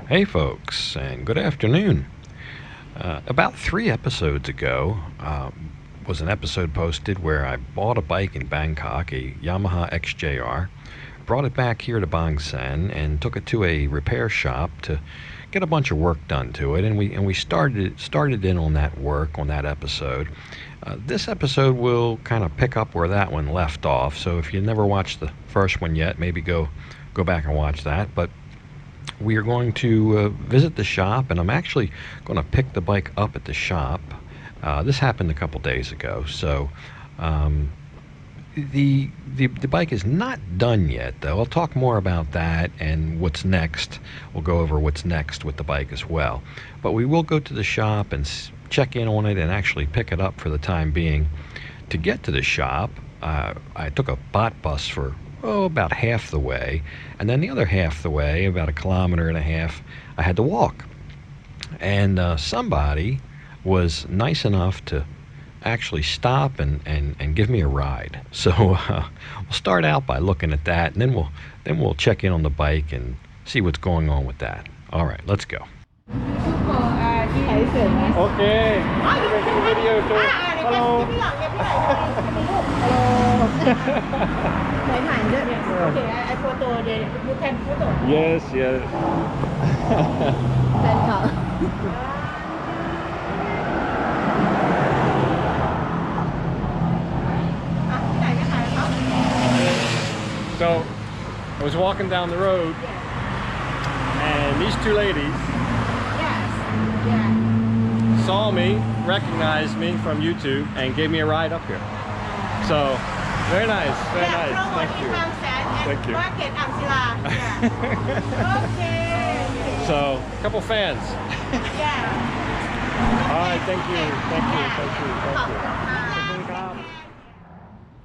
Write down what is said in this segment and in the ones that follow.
Hey folks, and good afternoon. About 3 episodes ago was an episode posted where I bought a bike in Bangkok, a Yamaha XJR, brought it back here to Bang Sen, and took it to a repair shop to get a bunch of work done to it, and we started in on that work on that episode. This episode will kind of pick up where that one left off, so if you never watched the first one yet, maybe go back and watch that. But we are going to visit the shop, and I'm actually going to pick the bike up at the shop. This happened a couple days ago, so the bike is not done yet, though. I'll talk more about that and what's next. We'll go over what's next with the bike as well. But we will go to the shop and check in on it and actually pick it up for the time being. To get to the shop, I took a bot bus for about half the way, and then the other half the way, about 1.5 kilometers, I had to walk. And somebody was nice enough to actually stop and give me a ride. So we'll start out by looking at that, and then we'll check in on the bike and see what's going on with that. All right, let's go. Okay. Making a video too. Hello. Okay, I photo. You can photo. Yes, yes. So, I was walking down the road, and these two ladies saw me, recognized me from YouTube, and gave me a ride up here. So, very nice, very nice. Thank you. Thank you. Okay. So, a couple fans. All right, thank you.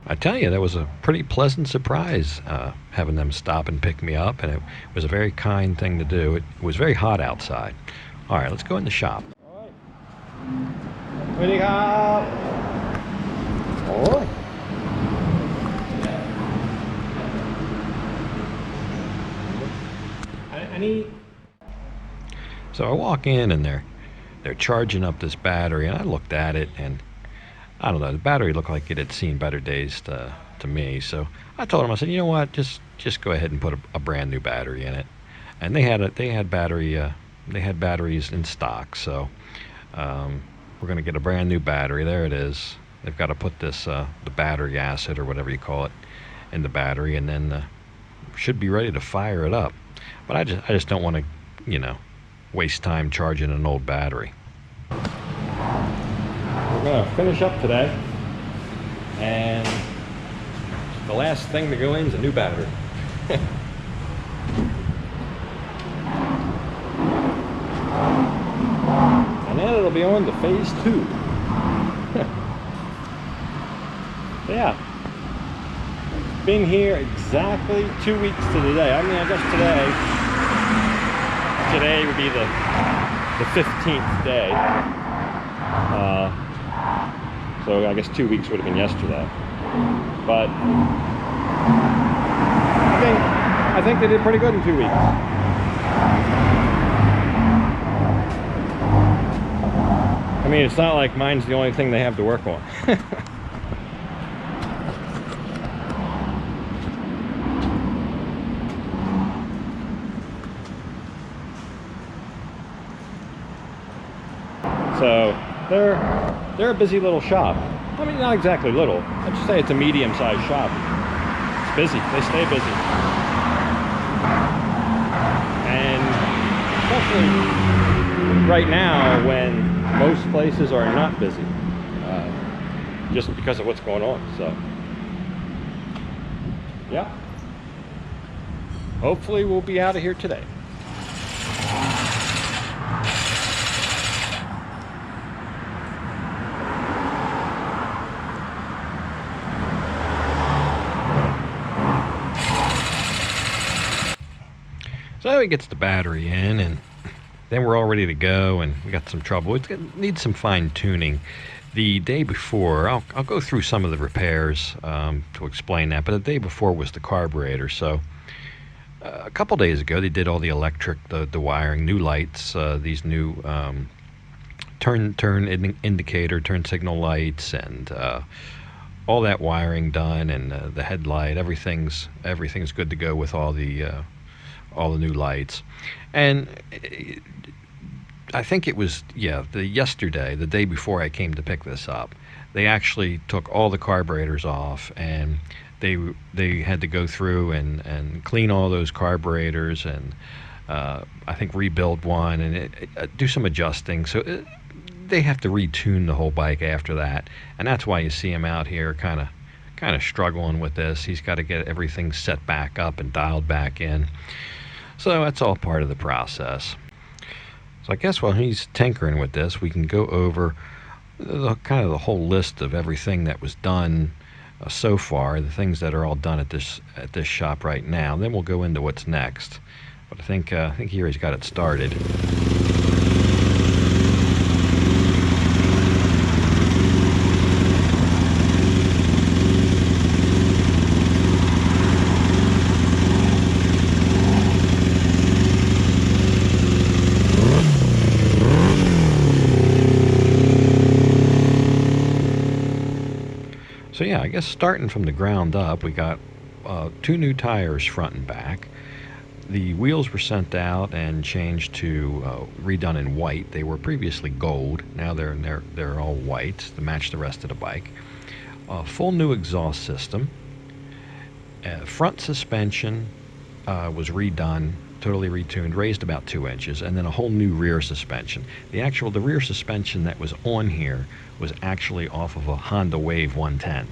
I tell you, that was a pretty pleasant surprise, having them stop and pick me up, and it was a very kind thing to do. It was very hot outside. All right, let's go in the shop. All right. So I walk in, and they're charging up this battery, and I looked at it, and I don't know, the battery looked like it had seen better days to me. So I told them, I said, you know what, just go ahead and put a brand new battery in it. And they had batteries in stock, so we're going to get a brand new battery. There it is. They've got to put this the battery acid, or whatever you call it, in the battery, and then should be ready to fire it up. But I just don't want to, waste time charging an old battery. We're going to finish up today, and the last thing to go in is a new battery. And then it'll be on to phase 2. Yeah. Been here exactly 2 weeks to the day. I mean, I guess today would be the 15th day. So I guess 2 weeks would have been yesterday. But I think they did pretty good in 2 weeks. I mean, it's not like mine's the only thing they have to work on. So they're a busy little shop. I mean, not exactly little. I'd just say it's a medium-sized shop. It's busy. They stay busy. And especially right now, when most places are not busy, just because of what's going on. So yeah, hopefully we'll be out of here today. So he gets the battery in, and then we're all ready to go, and we got some trouble. It needs some fine tuning. The day before, I'll go through some of the repairs to explain that, but the day before was the carburetor. So A couple days ago, they did all the electric, the wiring, new lights, these new turn indicator, turn signal lights, and all that wiring done, and the headlight. Everything's good to go with all the new lights. And I think it was the day before I came to pick this up, they actually took all the carburetors off, and they had to go through and clean all those carburetors, and I think rebuild one and do some adjusting. So they have to retune the whole bike after that, and that's why you see him out here kind of struggling with this. He's got to get everything set back up and dialed back in. So that's all part of the process. So I guess while he's tinkering with this, we can go over the whole list of everything that was done so far, the things that are all done at this shop right now. Then we'll go into what's next. But I think here he's got it started. So yeah, I guess starting from the ground up, we got 2 new tires front and back. The wheels were sent out and changed to redone in white. They were previously gold. Now they're all white to match the rest of the bike. Full new exhaust system. Front suspension was redone, totally retuned, raised about 2 inches, and then a whole new rear suspension. The rear suspension that was on here was actually off of a Honda Wave 110.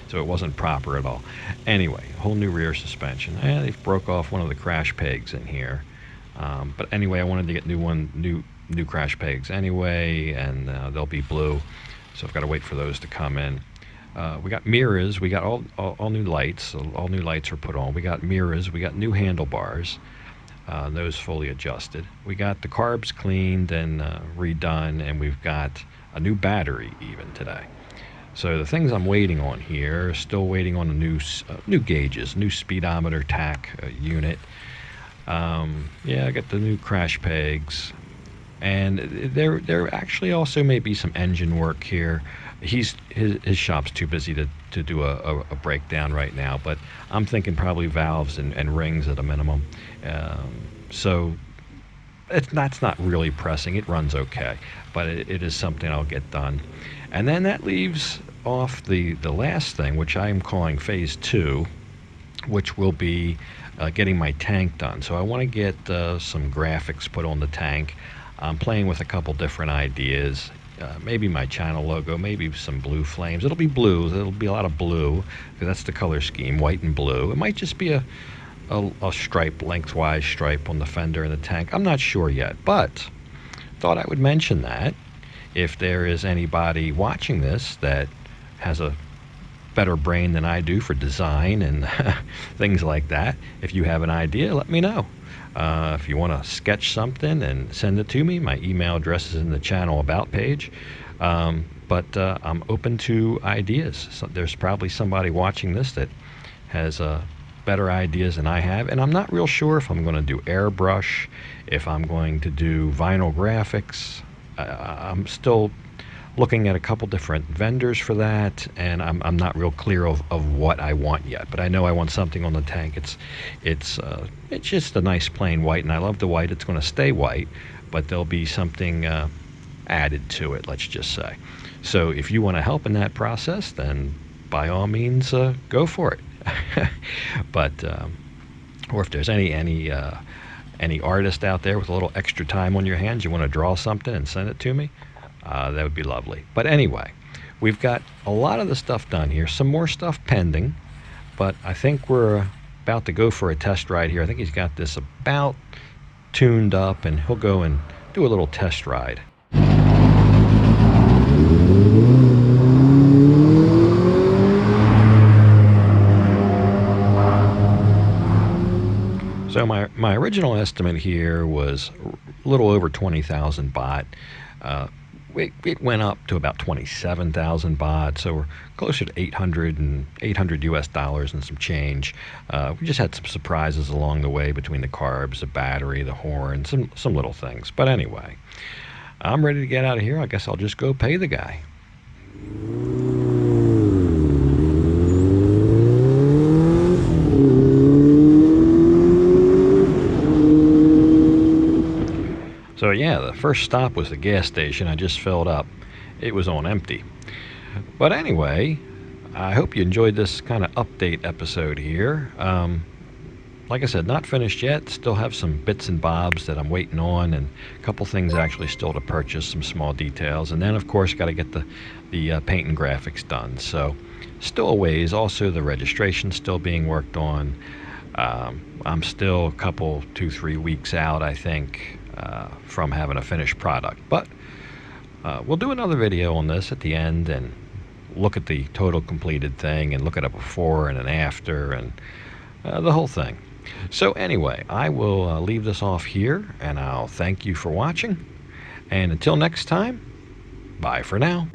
So it wasn't proper at all. Anyway, whole new rear suspension. They broke off one of the crash pegs in here. But anyway, I wanted to get new crash pegs anyway, and they'll be blue. So I've got to wait for those to come in. We got mirrors. We got all new lights. All new lights are put on. We got mirrors. We got new handlebars. Those fully adjusted. We got the carbs cleaned and redone, and we've got a new battery even today. So the things I'm waiting on here, still waiting on the new gauges, new speedometer tack unit. I got the new crash pegs, and there actually also may be some engine work here. His shop's too busy to do a breakdown right now, but I'm thinking probably valves and rings at a minimum. So that's not really pressing. It runs okay, but it is something I'll get done. And then that leaves off the last thing, which I am calling phase 2, which will be getting my tank done. So I want to get some graphics put on the tank. I'm playing with a couple different ideas. Maybe my channel logo, maybe some blue flames. It'll be blue. It'll be a lot of blue, because that's the color scheme, white and blue. It might just be a stripe, lengthwise stripe on the fender and the tank. I'm not sure yet, but thought I would mention that. If there is anybody watching this that has a better brain than I do for design and things like that, if you have an idea, let me know. If you want to sketch something and send it to me, my email address is in the channel about page. But I'm open to ideas. So there's probably somebody watching this that has better ideas than I have, and I'm not real sure if I'm going to do airbrush, if I'm going to do vinyl graphics. I'm still looking at a couple different vendors for that, and I'm not real clear of what I want yet. But I know I want something on the tank. It's just a nice plain white, and I love the white. It's going to stay white, but there'll be something added to it, let's just say. So if you want to help in that process, then by all means go for it. But or if there's any artist out there with a little extra time on your hands, you want to draw something and send it to me, that would be lovely. But anyway, we've got a lot of the stuff done here, some more stuff pending, but I think we're about to go for a test ride here. I think he's got this about tuned up, and he'll go and do a little test ride. So my original estimate here was a little over 20,000 baht. it went up to about 27,000 baht, so we're closer to 800 US dollars and some change. We just had some surprises along the way between the carbs, the battery, the horn, some little things. But anyway, I'm ready to get out of here. I guess I'll just go pay the guy. So yeah, the first stop was the gas station. I just filled up. It was on empty. But anyway, I hope you enjoyed this kind of update episode here. Like I said, not finished yet. Still have some bits and bobs that I'm waiting on, and a couple things actually still to purchase, some small details. And then, of course, got to get the paint and graphics done. So still a ways. Also, the registration still being worked on. I'm still a couple, 2-3 weeks out, I think, from having a finished product. But we'll do another video on this at the end and look at the total completed thing and look at a before and an after and the whole thing. So anyway, I will leave this off here, and I'll thank you for watching. And until next time, bye for now.